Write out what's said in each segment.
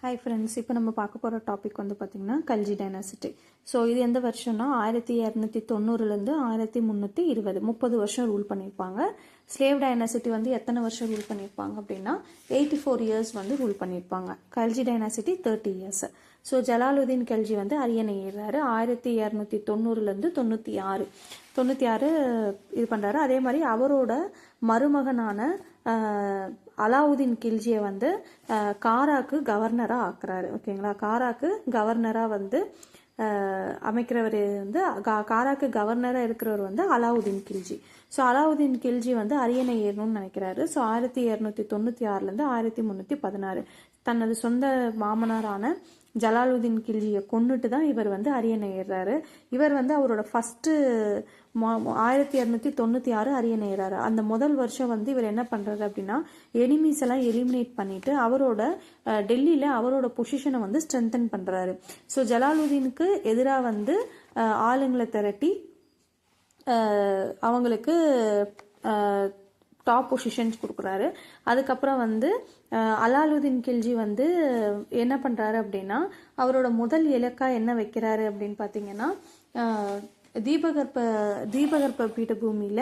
Hi friends, இப்போ நம்ம பார்க்க போகிற டாபிக் வந்து பார்த்திங்கன்னா கல்ஜி டைனாசிட்டி. ஸோ இது எந்த வருஷம்னா 1290 1320 30 வருஷம் ரூல் பண்ணியிருப்பாங்க. ஸ்லேவ் டைனாசிட்டி வந்து எத்தனை வருஷம் ரூல் பண்ணியிருப்பாங்க அப்படின்னா 84 இயர்ஸ் வந்து ரூல் பண்ணியிருப்பாங்க. Khilji dynasty 30 years. So Jalaluddin Khilji வந்து அரியணை ஏறாரு 1290 96 இது பண்ணுறாரு. அதே மாதிரி அவரோட மருமகனான அலாவுதீன் கில்ஜியை வந்து காராக்கு கவர்னராக ஆக்குறாரு. ஓகேங்களா, காராக்கு கவர்னராக வந்து அமைக்கிறவர் வந்து காராக்கு கவர்னராக இருக்கிறவர் வந்து அலாவுதீன் கில்ஜி. ஸோ அலாவுதீன் கில்ஜி வந்து அரியணை ஏறணும்னு நினைக்கிறாரு. ஸோ 1296 1316 தனது சொந்த மாமனாரான ஜலாலுதீன் கில்ஜியை கொண்டுட்டு தான் இவர் வந்து அரியணை ஏறாரு. இவர் வந்து அவரோட ஃபர்ஸ்ட் 1296 அரியணை ஏறாரு. அந்த முதல் வருஷம் வந்து இவர் என்ன பண்றாரு அப்படின்னா எனிமீஸ் எல்லாம் எலிமினேட் பண்ணிட்டு அவரோட டெல்லியில அவரோட பொசிஷனை வந்து ஸ்ட்ரென்தன் பண்றாரு. ஸோ ஜலாலுதீனுக்கு எதிராக வந்து ஆளுங்களை திரட்டி அவங்களுக்கு டாப் பொசிஷன்ஸ் கொடுக்குறாரு. அதுக்கப்புறம் வந்து அலாலுதீன் கில்ஜி வந்து என்ன பண்ணுறாரு அப்படின்னா அவரோட முதல் இலக்கா என்ன வைக்கிறாரு அப்படின்னு பார்த்தீங்கன்னா தீபகற்ப பீடபூமியில்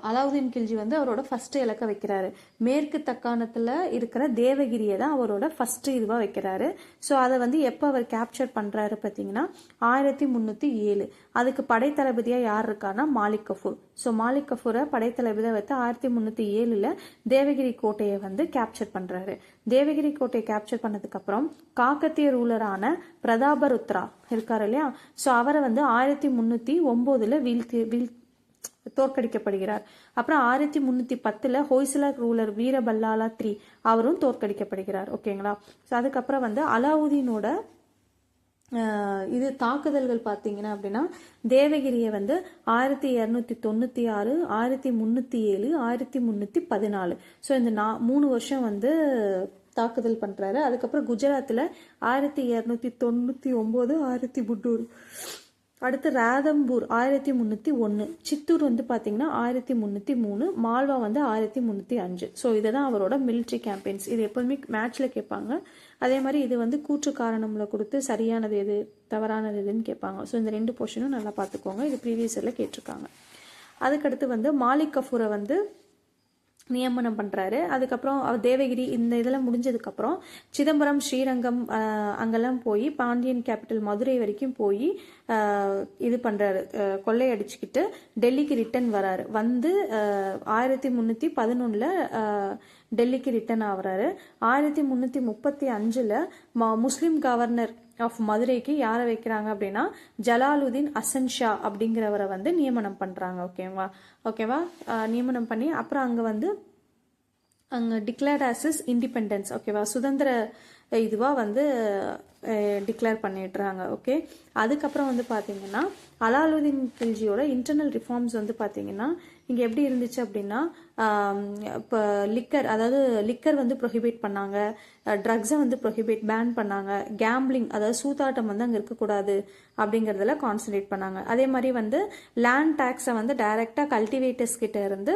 அலாவுதீன் கில்ஜி வந்து அவரோட ஃபர்ஸ்ட் இலக்க வைக்கிறாரு. மேற்கு தக்காணத்தில் இருக்கிற தேவகிரியை தான் அவரோட ஃபர்ஸ்ட் இதுவாக வைக்கிறாரு. ஸோ அதை வந்து எப்போ அவர் கேப்சர் பண்ணுறாரு பார்த்தீங்கன்னா 1307. அதுக்கு படைத்தளபதியாக யார் இருக்கான்னா மாலிக் கஃபூர். ஸோ மாலிக் கஃபூரை படைத்தளபதியாக வைத்து 1307 தேவகிரி கோட்டையை வந்து கேப்சர் பண்ணுறாரு. தேவகிரி கோட்டையை கேப்சர் பண்ணதுக்கு அப்புறம் காக்கத்திய ரூலரான பிரதாபருத்ரா இருக்காரு இல்லையா, ஸோ அவரை வந்து 1309 தோற்கடிக்கப்படுகிறார். அப்புறம் 1310 ஹொய்சலா ரூலர் வீரபல்லாலா 3 அவரும் தோற்கடிக்கப்படுகிறார். ஓகேங்களா, ஸோ அதுக்கப்புறம் வந்து அலாவுதீனோட இது தாக்குதல்கள் பார்த்தீங்கன்னா அப்படின்னா தேவகிரியை வந்து 1296 1307 1314 ஸோ இந்த 3 வருஷம் வந்து தாக்குதல் பண்றாரு. அதுக்கப்புறம் குஜராத்தில் 1299 1300, அடுத்து ராதம்பூர் 1301, சித்தூர் வந்து பார்த்தீங்கன்னா 1303, மால்வா வந்து 1305. ஸோ இதை தான் அவரோட மிலிட்ரி கேம்பெயின்ஸ். இது எப்போதுமே மேட்ச்ல கேட்பாங்க. அதே மாதிரி இது வந்து கூற்று காரணம்ல கொடுத்து சரியானது எது தவறானது எதுன்னு கேட்பாங்க. ஸோ இந்த 2 போர்ஷனும் நல்லா பார்த்துக்கோங்க. இது ப்ரீவியஸ் இயர்ல கேட்டிருக்காங்க. அதுக்கடுத்து வந்து மாலிக் கஃபூரை வந்து நியமனம் பண்றாரு. அதுக்கப்புறம் தேவகிரி இந்த இதெல்லாம் முடிஞ்சதுக்கப்புறம் சிதம்பரம் ஸ்ரீரங்கம் அங்கெல்லாம் போய் பாண்டியன் கேபிட்டல் மதுரை வரைக்கும் போய் இது பண்றாரு, கொள்ளையடிச்சுக்கிட்டு டெல்லிக்கு ரிட்டர்ன் வராரு. வந்து 1311 டெல்லிக்கு ரிட்டர்ன் ஆகுறாரு. 1335 முஸ்லிம் கவர்னர் ஆஃப் மதுரைக்கு யாரை வைக்கிறாங்க அப்படின்னா ஜலாலுதீன் அசன் ஷா அப்படிங்கிறவரை வந்து நியமனம் பண்றாங்க. ஓகேவா நியமனம் பண்ணி அப்புறம் அங்க டிக்ளேர்ட் ஆஸ் இண்டிபெண்டன்ஸ். ஓகேவா, சுதந்திர இதுவா வந்து டிக்ளேர் பண்ணிடுறாங்க. ஓகே, அதுக்கப்புறம் வந்து பாத்தீங்கன்னா அலாலுதீன் கில்ஜியோட இன்டர்னல் ரிஃபார்ம்ஸ் வந்து பாத்தீங்கன்னா இங்க எப்படி இருந்துச்சு அப்படின்னா இப்போ லிக்கர் வந்து ப்ரொஹிபிட் பண்ணாங்க, ட்ரக்ஸை வந்து பேன் பண்ணாங்க, கேம்பிளிங் அதாவது சூதாட்டம் வந்து அங்கே இருக்கக்கூடாது அப்படிங்கிறதுல கான்சன்ட்ரேட் பண்ணாங்க. அதே மாதிரி வந்து லேண்ட் டேக்ஸை வந்து டைரக்டா கல்டிவேட்டர்ஸ் கிட்ட இருந்து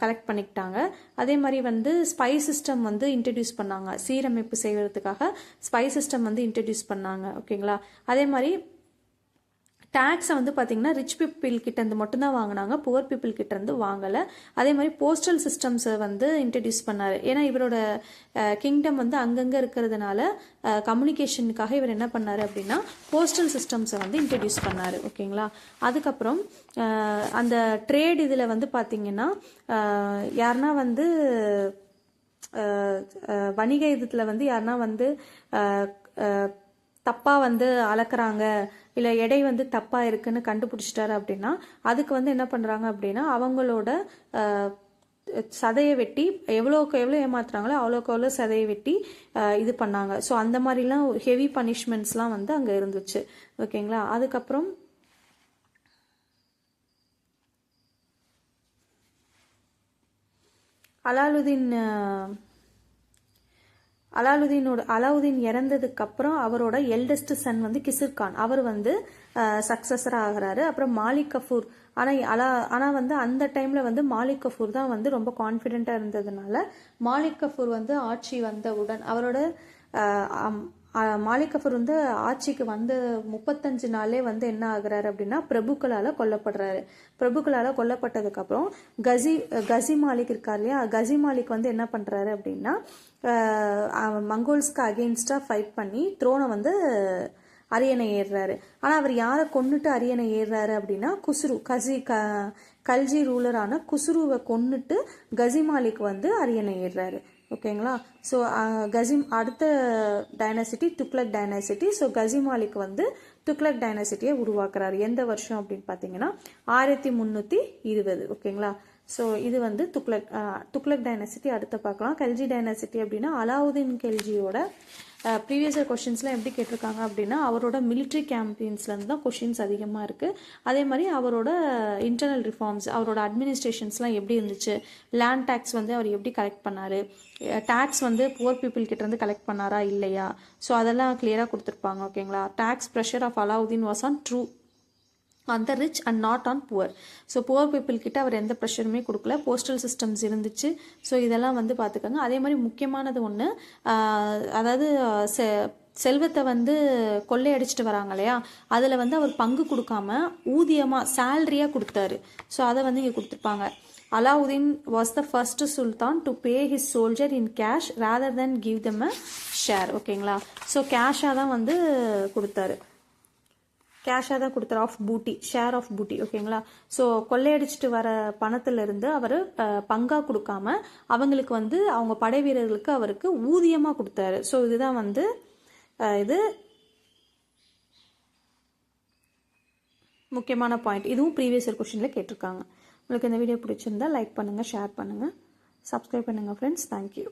கலெக்ட் பண்ணிக்கிட்டாங்க. அதே மாதிரி வந்து ஸ்பை சிஸ்டம் வந்து இன்ட்ரடியூஸ் பண்ணாங்க, சீரமைப்பு செய்வதற்காக ஸ்பை சிஸ்டம் வந்து இன்ட்ரடியூஸ் பண்ணாங்க. ஓகேங்களா, அதே மாதிரி டேக்ஸை வந்து பார்த்தீங்கன்னா ரிச் பீப்புள் கிட்ட இருந்து மட்டும்தான் வாங்கினாங்க, புவர் பீப்புள் கிட்ட இருந்து வாங்கலை. அதே மாதிரி போஸ்டல் சிஸ்டம்ஸை வந்து இன்ட்ரடியூஸ் பண்ணாரு. ஏன்னா இவரோட கிங்டம் வந்து அங்கங்கே இருக்கிறதுனால கம்யூனிகேஷனுக்காக இவர் என்ன பண்ணாரு அப்படின்னா போஸ்டல் சிஸ்டம்ஸை வந்து இன்ட்ரடியூஸ் பண்ணாரு. ஓகேங்களா, அதுக்கப்புறம் அந்த ட்ரேட் இதில் வந்து பார்த்தீங்கன்னா யாருன்னா வந்து வணிக இதுல வந்து யாருன்னா வந்து தப்பா வந்து அளக்குறாங்க, இல்ல எடை வந்து தப்பா இருக்குன்னு கண்டுபிடிச்சிட்டாரு அப்படின்னா அதுக்கு வந்து என்ன பண்றாங்க அப்படின்னா அவங்களோட சதையை வெட்டி எவ்வளோக்கு எவ்வளோ ஏமாத்துறாங்களோ அவ்வளோக்கு எவ்வளோ சதையை வெட்டி இது பண்ணாங்க. ஸோ அந்த மாதிரிலாம் ஹெவி பனிஷ்மெண்ட்ஸ்லாம் வந்து அங்கே இருந்துச்சு. ஓகேங்களா, அதுக்கப்புறம் அலாவுதீன் இறந்ததுக்கு அப்புறம் அவரோட எல்டஸ்ட் சன் வந்து கிசிர் கான் அவர் வந்து சக்சஸரா ஆகிறாரு. அப்புறம் மாலிக் கஃபூர் ஆனால் வந்து அந்த டைமில் வந்து மாலிக் கஃபூர் தான் வந்து ரொம்ப கான்ஃபிடென்ட்டாக இருந்ததுனால மாலிக் கஃபூர் வந்து ஆட்சி வந்தவுடன் அவரோட மாலிக் கஃபூர் வந்து ஆட்சிக்கு வந்து 35 நாளே வந்து என்ன ஆகுறாரு அப்படின்னா பிரபுக்களால் கொல்லப்படுறாரு. பிரபுக்களால் கொல்லப்பட்டதுக்கப்புறம் கசி மாலிக் இருக்கார் இல்லையா, கசி மாலிக் வந்து என்ன பண்ணுறாரு அப்படின்னா மங்கோல்ஸ்க்கு அகெயின்ஸ்டாக ஃபைட் பண்ணி த்ரோனை வந்து அரியணை ஏறுறாரு. ஆனால் அவர் யாரை கொன்னுட்டு அரியணை ஏறுறாரு அப்படின்னா குசுரு கல்ஜி ரூலரான குசுருவை கொன்னுட்டு கசி மாலிக் வந்து அரியணை ஏறுறாரு. ஓகேங்களா. ஸோ அடுத்த dynasty Tughlaq dynasty. So Ghazi Malik வந்து துக்ளக் டைனாசிட்டியை உருவாக்குறாரு. எந்த வருஷம் அப்படின்னு பார்த்தீங்கன்னா 1320. ஓகேங்களா. ஸோ இது வந்து துக்ளக் டைனாசிட்டி அடுத்து பார்க்கலாம். கல்ஜி டைனாசிட்டி அப்படின்னா அலாவுதீன் கெல்ஜியோட ப்ரீவியஸ் கொஷின்ஸ்லாம் எப்படி கேட்டிருக்காங்க அப்படின்னா அவரோட மிலிட்ரி கேம்பெயின்ஸ்லேருந்து தான் கொஷின்ஸ் அதிகமாக இருக்குது. அதே மாதிரி அவரோட இன்டர்னல் ரிஃபார்ம்ஸ், அவரோட அட்மினிஸ்ட்ரேஷன்ஸ்லாம் எப்படி இருந்துச்சு, லேண்ட் டேக்ஸ் வந்து அவர் எப்படி கலெக்ட் பண்ணார், டேக்ஸ் வந்து புவர் பீப்புள் கிட்டேருந்து கலெக்ட் பண்ணாரா இல்லையா, ஸோ அதெல்லாம் கிளியராக கொடுத்துருப்பாங்க. ஓகேங்களா. Tax pressure of Alauddin was on true on the rich and not on poor. So poor people கிட்ட அவர் எந்த ப்ரெஷருமே கொடுக்கல. போஸ்டல் சிஸ்டம்ஸ் இருந்துச்சு. ஸோ இதெல்லாம் வந்து பார்த்துக்கோங்க. அதே மாதிரி முக்கியமானது ஒன்று, அதாவது செல்வத்தை வந்து கொள்ளையடிச்சிட்டு வராங்க இல்லையா, அதில் வந்து அவர் பங்கு கொடுக்காம ஊதியமாக சேலரியாக கொடுத்தாரு. ஸோ அதை வந்து இங்கே கொடுத்துருப்பாங்க. Alauddin was the first Sultan to pay his soldier in cash rather then give them a share. ஓகேங்களா. ஸோ கேஷாக தான் வந்து கொடுத்தாரு. கேஷாக தான் கொடுத்தாரு. ஆஃப் பூட்டி, ஷேர் ஆஃப் பூட்டி. ஓகேங்களா. ஸோ கொள்ளையடிச்சிட்டு வர பணத்திலிருந்து அவர் பங்காக கொடுக்காம அவங்களுக்கு வந்து அவங்க படை வீரர்களுக்கு அவருக்கு ஊதியமாக கொடுத்தாரு. ஸோ இதுதான் வந்து இது முக்கியமான பாயிண்ட். இதுவும் ப்ரீவியஸ் இயர் கொஸ்டினில் கேட்டிருக்காங்க. உங்களுக்கு இந்த வீடியோ பிடிச்சிருந்தா லைக் பண்ணுங்கள், ஷேர் பண்ணுங்கள், சப்ஸ்கிரைப் பண்ணுங்கள் ஃப்ரெண்ட்ஸ். தேங்க்யூ.